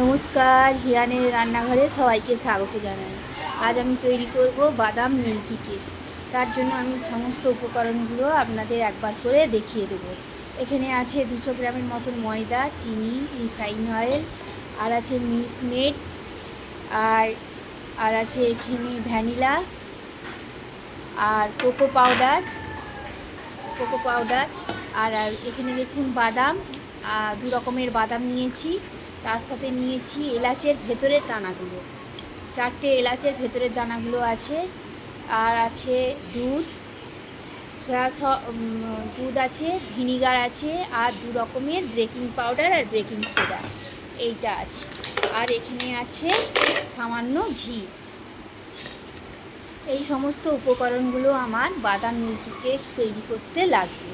নমস্কার, হিয়ানের রান্নাঘরে সবাইকে স্বাগত জানাই। আজ আমি তৈরি করব বাদাম মিল্কি কেক। তার জন্য আমি সমস্ত উপকরণগুলো আপনাদের একবার করে দেখিয়ে দেবো। এখানে আছে 200 গ্রামের মতন ময়দা, চিনি, রিফাইন অয়েল, আর আছে মিল্ক মেড, আর আর আছে এখানে ভ্যানিলা আর কোকো পাউডার আর এখানে দেখুন বাদাম, 2 রকমের বাদাম নিয়েছি। তার সাথে নিয়েছি এলাচের ভেতরের দানাগুলো, 4টে এলাচের ভেতরের দানাগুলো আছে। আর আছে দুধ, দুধ আছে, ভিনিগার আছে, আর 2 রকমের বেকিং পাউডার আর বেকিং সোডা এইটা আছে। আর এখানে আছে সামান্য ঘি। এই সমস্ত উপকরণগুলো আমার বাদাম মিল্কি কেক তৈরি করতে লাগবে।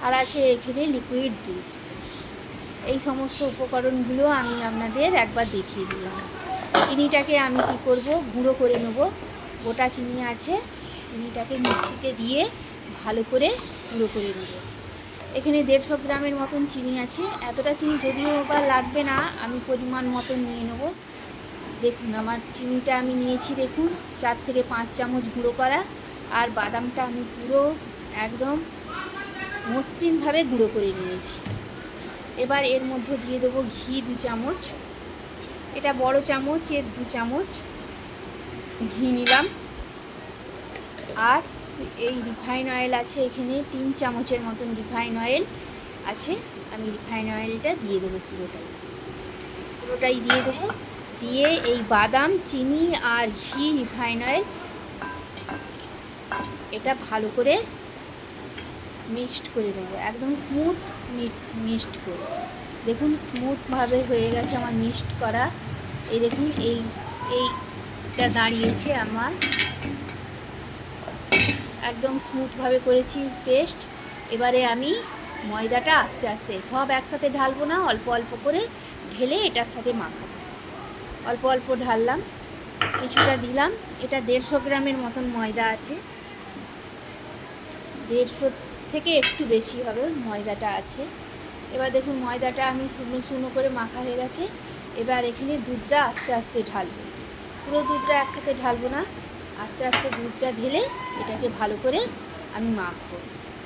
আর আছে এখানে লিকুইড দুধ। এই সমস্ত উপকরণগুলো আমি আপনাদের একবার দেখিয়ে দিলাম। চিনিটাকে আমি কি করব, গুঁড়ো করে নেব। গোটা চিনি আছে, চিনিটাকে মিক্সিতে দিয়ে ভালো করে গুঁড়ো করে নেব। এখানে 150 গ্রামের মতন চিনি আছে। এতটা চিনি যদিও বা লাগবে না, আমি পরিমাণ মতন নিয়ে নেব। দেখুন আমার চিনিটা আমি নিয়েছি, দেখুন 4 থেকে 5 চামচ গুঁড়ো করা। আর বাদামটা আমি পুরো একদম মসৃণভাবে গুঁড়ো করে নিয়েছি। এবার এর মধ্যে দিয়ে দেবো ঘি 2 চামচ। এটা বড় চামচ, এর 2 চামচ ঘি নিলাম। আর এই রিফাইন অয়েল আছে, এখানে 3 চামচের মতন রিফাইন অয়েল আছে। আমি রিফাইন অয়েলটা দিয়ে দেবো, পুরোটাই দিয়ে দেবো। দিয়ে এই বাদাম, চিনি আর ঘি, রিফাইন অয়েল এটা ভালো করে মিক্সড করে নেবো, একদম মিক্সড করে। দেখুন স্মুথভাবে হয়ে গেছে আমার মিক্সড করা। এই দেখুন এইটা দাঁড়িয়েছে আমার, একদম স্মুথভাবে করেছি পেস্ট। এবারে আমি ময়দাটা আস্তে আস্তে, সব একসাথে ঢালবো না, অল্প অল্প করে ঢেলে এটার সাথে মাখাবো। অল্প অল্প ঢাললাম, কিছুটা দিলাম। এটা 150 গ্রামের মতন ময়দা আছে, 150 থেকে একটু বেশি হবে ময়দাটা আছে। এবার দেখুন ময়দাটা আমি শুকনো শুকনো করে মাখা হয়ে গেছে। এবার এখানে দুধটা আস্তে আস্তে ঢালবো, পুরো দুধটা একসাথে ঢালবো না, আস্তে আস্তে দুধটা ঢেলে এটাকে ভালো করে আমি মাখবো,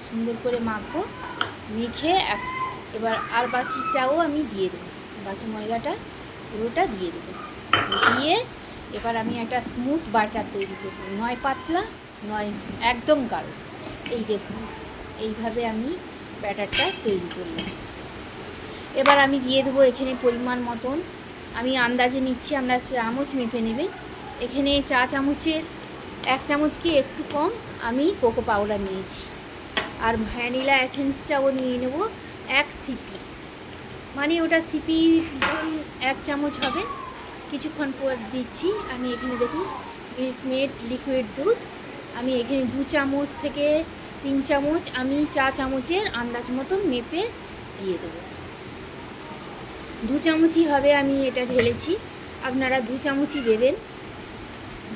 সুন্দর করে মাখবো। মেখে এবার আর বাকিটাও আমি দিয়ে দেবো, বাকি ময়দাটা পুরোটা দিয়ে দেবো। দিয়ে এবার আমি একটা স্মুথ বাটার তৈরি করবো, নয় পাতলা নয় একদম গাঢ়। এই দেখুন এইভাবে আমি ব্যাটারটা তৈরি করলাম। এবার আমি দিয়ে দেবো এখানে পরিমাণ মতন, আমি আন্দাজে নিচ্ছি, আপনারা চামচ মেপে নেবেন। এখানে চা চামচের 1 চামচ কি একটু কম আমি কোকো পাউডার নিয়েছি। আর ভ্যানিলা এসেন্সটাও নিয়ে নেব 1 সিপি, মানে ওটা সিপি 1 চামচ হবে। কিছুক্ষণ পর দিচ্ছি আমি। এখানে দেখুন মিল্ক মেড লিকুইড দুধ, আমি এখানে 2 চামচ থেকে 3 চামচ আমি চা চামচের আন্দাজ মতন মেপে দিয়ে দেবো। 2 চামচই হবে, আমি এটা ঢেলেছি, আপনারা 2 চামচই দেবেন।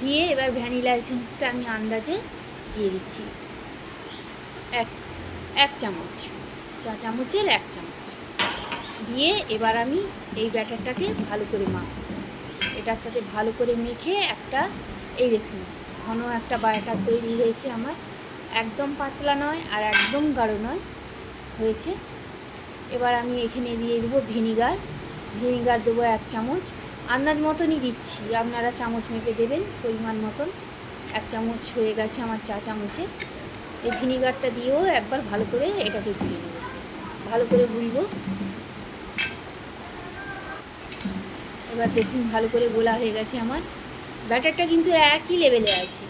দিয়ে এবার ভ্যানিলা এসেন্সটা আমি আন্দাজে দিয়ে দিচ্ছি, এক চামচ, চা চামচের 1 চামচ দিয়ে এবার আমি এই ব্যাটারটাকে ভালো করে মাখব। এটার সাথে ভালো করে মেখে একটা, এই দেখুন ঘন একটা ব্যাটার তৈরি হয়েছে আমার, একদম পাতলা নয় আর একদম গাঢ় নয় হয়েছে। এবার আমি এখানে দিয়ে দেবো ভিনিগার দেবো 1 চামচ, আন্দাজ মতনই দিচ্ছি, আপনারা চামচ মেপে দেবেন পরিমাণ মতন। 1 চামচ হয়ে গেছে আমার চা চামচে। এই ভিনিগারটা দিয়েও একবার ভালো করে এটাকে গুলিয়ে নেব, ভালো করে গুলবো। এবার দেখুন ভালো করে গোলা হয়ে গেছে আমার ব্যাটারটা, কিন্তু একই লেভেলে আছে,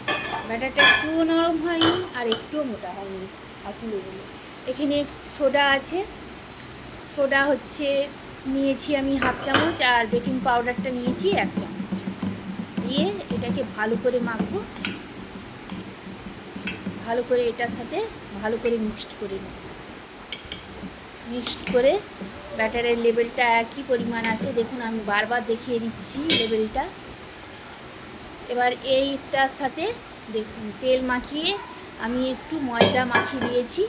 ব্যাটারটা একটুও নরম হয়নি আর একটুও মোটা হয়নি, একই লেভেলে। এখানে সোডা আছে, সোডা হচ্ছে নিয়েছি আমি 1/2 চামচ, আর বেকিং পাউডারটা নিয়েছি 1 চামচ। দিয়ে এটাকে ভালো করে মাখবো, ভালো করে এটার সাথে ভালো করে মিক্সড করে নেব। মিক্সড করে ব্যাটারের লেভেলটা একই পরিমাণ আছে, দেখুন আমি বারবার দেখিয়ে দিচ্ছি লেভেলটা। এবার এইটার সাথে দেখুন তেল মাখিয়ে আমি একটু ময়দা মাখিয়ে দিয়েছি,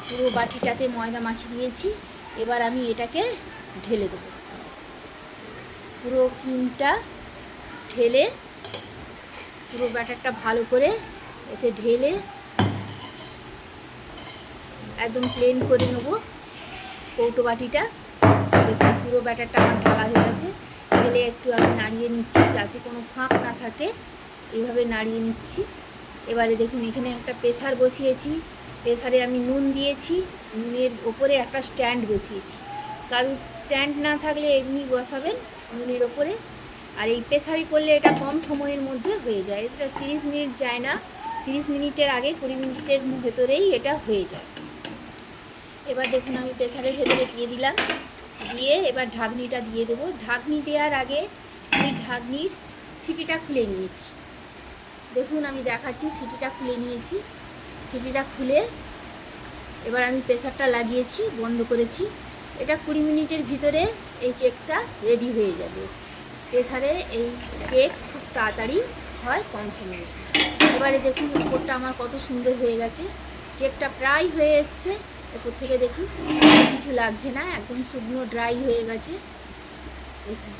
পুরো বাটিটাতে ময়দা মাখিয়ে দিয়েছি। এবার আমি এটাকে ঢেলে দেবো, পুরো ক্রিমটা ঢেলে, পুরো ব্যাটারটা ভালো করে এতে ঢেলে একদম প্লেন করে নেব কৌটো বাটিটা। দেখুন পুরো ব্যাটারটা আমার ঢালা হয়ে গেছে। ঢেলে একটু আমি নাড়িয়ে নিচ্ছি যাতে কোনো ফাঁক না থাকে, এইভাবে নাড়িয়ে নিচ্ছি। এবারে দেখুন এখানে একটা প্রেসার বসিয়েছি, প্রেসারে আমি নুন দিয়েছি, নুনের ওপরে একটা স্ট্যান্ড বসিয়েছি। কারণ স্ট্যান্ড না থাকলে এমনি বসাবেন নুনের ওপরে। আর এই প্রেসারে করলে এটা কম সময়ের মধ্যে হয়ে যায়, এটা 30 মিনিট যায় না, 30 মিনিটের আগে 20 মিনিটের ভেতরেই এটা হয়ে যায়। এবার দেখুন আমি প্রেসারের ভেতরে দিয়ে দিলাম, দিয়ে এবার ঢাকনিটা দিয়ে দেবো। ঢাকনি দেওয়ার আগে আমি ঢাকনির সিটিটা খুলে নিয়েছি। দেখুন আমি দেখাচ্ছি, সিটিটা খুলে নিয়েছি। সিটিটা খুলে এবার আমি প্রেসারটা লাগিয়েছি, বন্ধ করেছি। এটা 20 মিনিটের ভিতরে এই কেকটা রেডি হয়ে যাবে। প্রেসারে এই কেক খুব তাড়াতাড়ি হয়, কম সময়ে। এবারে দেখুন উপরটা আমার কত সুন্দর হয়ে গেছে, কেকটা প্রায় হয়ে এসছে। উপর থেকে দেখুন কিছু লাগছে না, একদম শুকনো ড্রাই হয়ে গেছে। দেখুন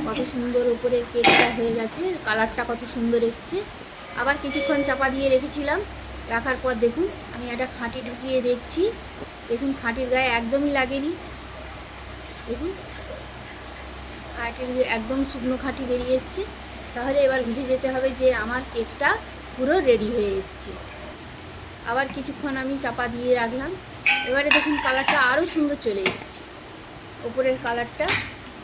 কত সুন্দর উপরে কেকটা হয়ে গেছে, কালারটা কত সুন্দর এসছে। আবার কিছুক্ষণ চাপা দিয়ে রেখেছিলাম, রাখার পর দেখুন আমি একটা খাঁটি ঢুকিয়ে দেখছি। দেখুন খাঁটির গায়ে একদমই লাগেনি। দেখুন খাঁটির একদম শুকনো খাঁটি বেরিয়ে এসছে। তাহলে এবার বুঝে যেতে হবে যে আমার কেকটা পুরো রেডি হয়ে এসছে। আবার কিছুক্ষণ আমি চাপা দিয়ে রাখলাম। এবারে দেখুন কালারটা আরও সুন্দর চলে এসছে, ওপরের কালারটা।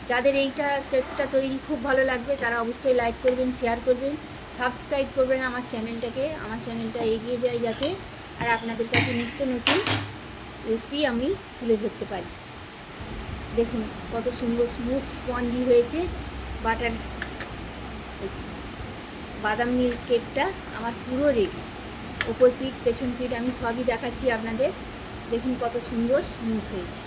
যাদের এইটা কেকটা তৈরি খুব ভালো লাগবে তারা অবশ্যই লাইক করবেন, শেয়ার করবেন, সাবস্ক্রাইব করবেন আমার চ্যানেলটাকে। আমার চ্যানেলটা এগিয়ে যায় যাতে, আর আপনাদের কাছে নিত্য নতুন রেসিপি আমি তুলে ধরতে পারি। দেখুন কত সুন্দর স্মুথ স্পঞ্জি হয়েছে বাটার বাদাম মিল্ক কেকটা আমার পুরো রেডি। ওপর পিঠ পেছন পিঠ আমি সবই দেখাচ্ছি আপনাদের। দেখুন কত সুন্দর স্মুথ হয়েছে।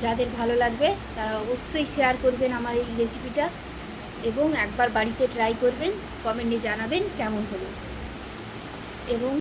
যাদের ভালো লাগবে তারা অবশ্যই শেয়ার করবেন আমার এই রেসিপিটা, এবং একবার বাড়িতে ট্রাই করবেন, কমেন্টে জানাবেন কেমন হলো। এবং